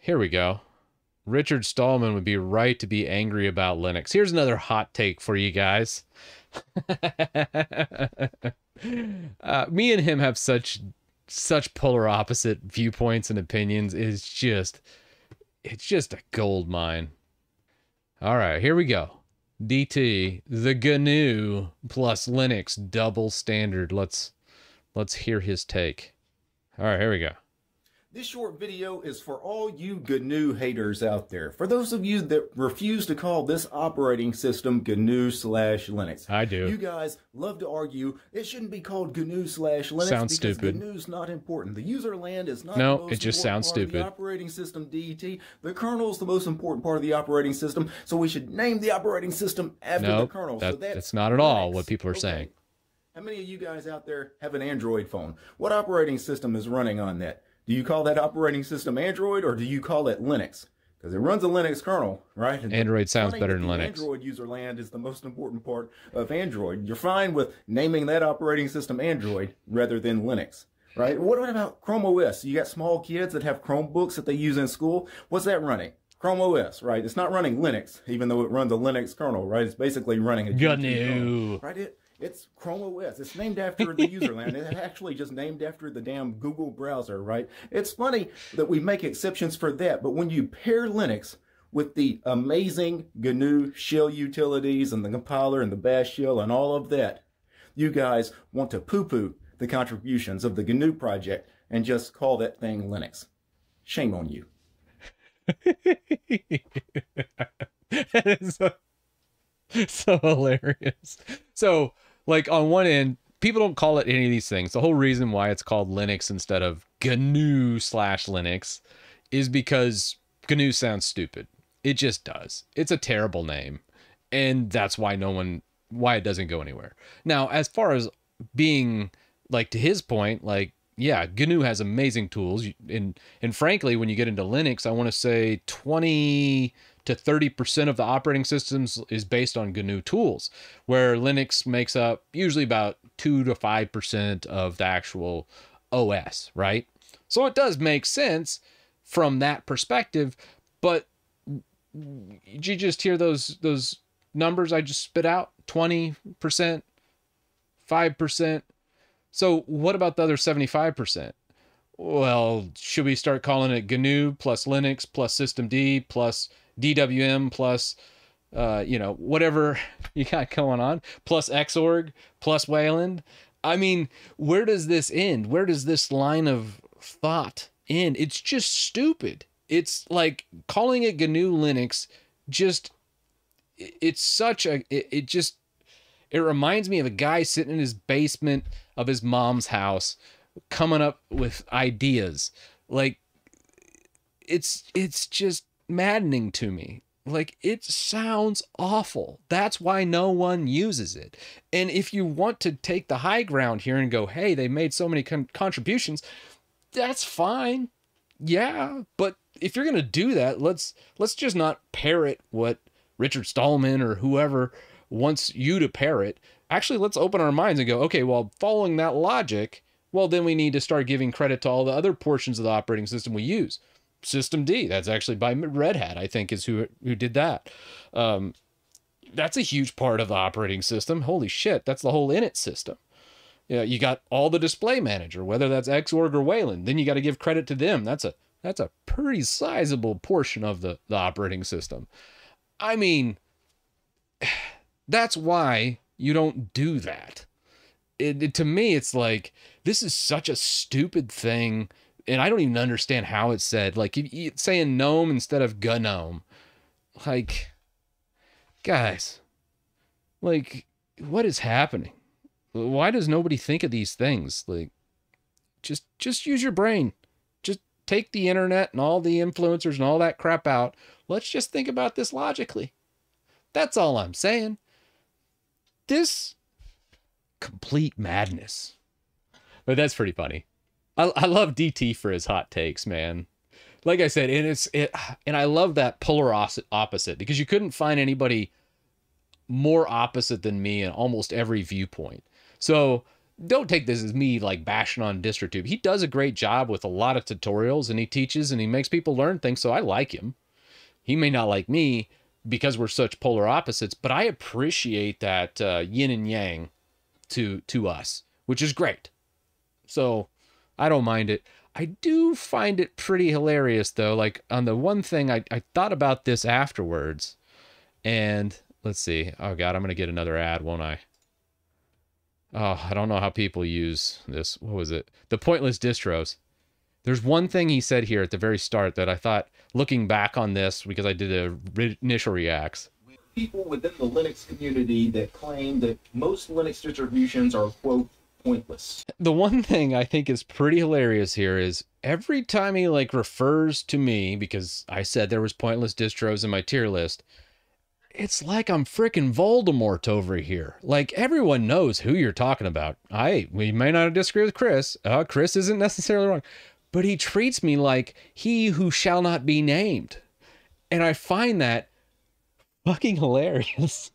Here we go. Richard Stallman would be right to be angry about Linux. Here's another hot take for you guys. Me and him have such polar opposite viewpoints and opinions. It's just a gold mine. All right, here we go. DT, the GNU plus Linux double standard. Let's hear his take. All right, here we go. This short video is for all you GNU haters out there. For those of you that refuse to call this operating system GNU/Linux. I do. You guys love to argue it shouldn't be called GNU/Linux sounds because stupid. GNU's not important. The user land is not no, the most it just important sounds part stupid. of the operating system, DET. The kernel is the most important part of the operating system, so we should name the operating system after the kernel. That's not at all what people are saying. How many of you guys out there have an Android phone? What operating system is running on that? Do you call that operating system Android or do you call it Linux? Because it runs a Linux kernel, right? And Android sounds better than Linux. Android user land is the most important part of Android. You're fine with naming that operating system Android rather than Linux, right? What about Chrome OS? You got small kids that have Chromebooks that they use in school. What's that running? Chrome OS, right? It's not running Linux, even though it runs a Linux kernel, right? It's basically running a GNU, right? It's Chrome OS. It's named after the userland. It's actually just named after the damn Google browser, right? It's funny that we make exceptions for that, but when you pair Linux with the amazing GNU shell utilities and the compiler and the bash shell and all of that, you guys want to poo-poo the contributions of the GNU project and just call that thing Linux. Shame on you. That is so hilarious. So, like, on one end, people don't call it any of these things. The whole reason why it's called Linux instead of GNU/Linux is because GNU sounds stupid. It just does. It's a terrible name. And that's why why it doesn't go anywhere. Now, as far as being, like, to his point, like, yeah, GNU has amazing tools. And frankly, when you get into Linux, I want to say 20 to 30% of the operating systems is based on GNU tools, where Linux makes up usually about 2 to 5% of the actual OS, right? So it does make sense from that perspective, but did you just hear those numbers I just spit out? 20%, 5%. So what about the other 75%? Well, should we start calling it GNU plus Linux plus systemd plus DWM plus, whatever you got going on, plus Xorg plus Wayland? I mean, where does this end? Where does this line of thought end? It's just stupid. It's like calling it GNU Linux. It reminds me of a guy sitting in his basement of his mom's house coming up with ideas. Like, it's just maddening to me. Like, it sounds awful. That's why no one uses it. And if you want to take the high ground here and go, hey, they made so many contributions, that's fine. Yeah, but if you're going to do that, let's just not parrot what Richard Stallman or whoever wants you to parrot. Actually, let's open our minds and go, okay, well, following that logic, well, then we need to start giving credit to all the other portions of the operating system we use. Systemd, that's actually by Red Hat, I think, is who did that. That's a huge part of the operating system. Holy shit, that's the whole init system. Yeah, you got all the display manager, whether that's Xorg or Wayland. Then you got to give credit to them. That's a pretty sizable portion of the operating system. I mean, that's why you don't do that. To me, it's like, this is such a stupid thing, and I don't even understand how it's said. Like, it's saying gnome instead of GNOME. Like, guys, like, what is happening? Why does nobody think of these things? Like, just use your brain. Just take the internet and all the influencers and all that crap out. Let's just think about this logically. That's all I'm saying. This complete madness. But that's pretty funny. I love DT for his hot takes, man. Like I said, and I love that polar opposite, because you couldn't find anybody more opposite than me in almost every viewpoint. So don't take this as me like bashing on DistroTube. He does a great job with a lot of tutorials, and he teaches and he makes people learn things, so I like him. He may not like me because we're such polar opposites, but I appreciate that yin and yang to us, which is great. So I don't mind it. I do find it pretty hilarious, though. Like, on the one thing, I thought about this afterwards, and let's see. Oh, God, I'm going to get another ad, won't I? Oh, I don't know how people use this. What was it? The pointless distros. There's one thing he said here at the very start that I thought, looking back on this, because I did a initial reacts. People within the Linux community that claim that most Linux distributions are, quote, pointless. The one thing I think is pretty hilarious here is every time he like refers to me, because I said there was pointless distros in my tier list, it's like I'm freaking Voldemort over here. Like, everyone knows who you're talking about. We may not disagree with Chris. Chris isn't necessarily wrong, but he treats me like he who shall not be named. And I find that fucking hilarious.